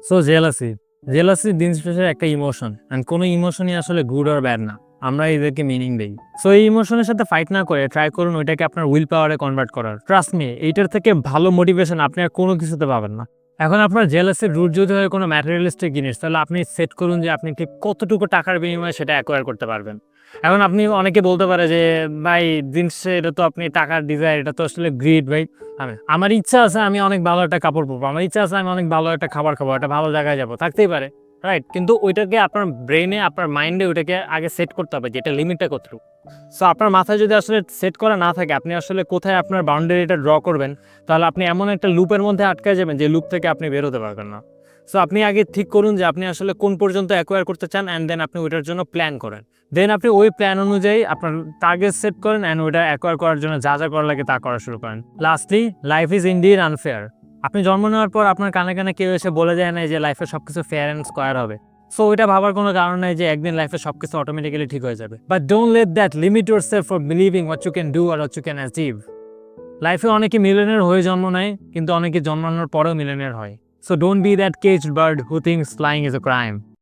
So jealousy jealousy দিন শেষে একটা ইমোশন, অ্যান্ড কোনো ইমোশনই আসলে গুড অর ব্যাড না, আমরা এদেরকে মিনিং দেই। সো এই ইমোশনের সাথে ফাইট না করে ট্রাই করুন ওইটাকে আপনার উইল পাওয়ারে কনভার্ট করার। ট্রাস্ট মি, এইটার থেকে ভালো মোটিভেশন আপনি আর কোনো কিছুতে পাবেন না। এখন আপনার জেলাসির রুট যদি হয় কোনো ম্যাটেরিয়ালিস্টিক জিনিস, তাহলে আপনি সেট করুন যে আপনি ঠিক কতটুকু টাকার বিনিময়ে সেটা অ্যাকোয়ার করতে পারবেন। এখন আপনি অনেকে বলতে পারে যে ভাই দিন শেষে এটা তো আপনি টাকার ডিজায়ার, এটা তো আসলে গ্রিড ভাই। আমার ইচ্ছা আছে আমি অনেক ভালো একটা কাপড় পরবো, আমার ইচ্ছা আছে আমি অনেক ভালো একটা খাবার খাবো, একটা ভালো জায়গায় যাবো, থাকতেই পারে, রাইট? কিন্তু ওইটাকে আপনার ব্রেনে আপনার মাইন্ডে ওইটাকে আগে সেট করতে হবে যে এটা লিমিটটা কতটুকু। সো আপনার মাথায় যদি আসলে সেট করা না থাকে, আপনি আসলে কোথায় আপনার বাউন্ডারিটা ড্র করবেন, তাহলে আপনি এমন একটা লুপের মধ্যে আটকায় যাবেন যে লুপ থেকে আপনি বেরোতে পারবেন না। সো আপনি আগে ঠিক করুন যে আপনি আসলে কোন পর্যন্ত অ্যাকোয়ার করতে চান, অ্যান্ড দেন আপনি ওইটার জন্য প্ল্যান করেন। দেন আপনি ওই প্ল্যান অনুযায়ী আপনার টার্গেট সেট করেন, অ্যান্ড ওইটা অ্যাকোয়ার করার জন্য যা যা করা লাগে তা করা শুরু করেন। Lastly, life is indeed unfair. আপনি জন্ম নেওয়ার পর আপনার কানে কানে কেউ এসে বলে যায় না যে লাইফে সবকিছু ফেয়ার অ্যান্ড স্কোয়ার হবে। সো ওইটা ভাবার কোনো কারণ নেই যে একদিন লাইফে সবকিছু অটোমেটিক্যালি ঠিক হয়ে যাবে। But don't let that limit yourself for believing what you can do or what you can achieve. লাইফে অনেকে মিলিয়নিয়ার হয়ে জন্ম নেয়, কিন্তু অনেকে জন্মানোর পরেও মিলিয়নিয়ার হয়। So don't be that caged bird who thinks flying is a crime.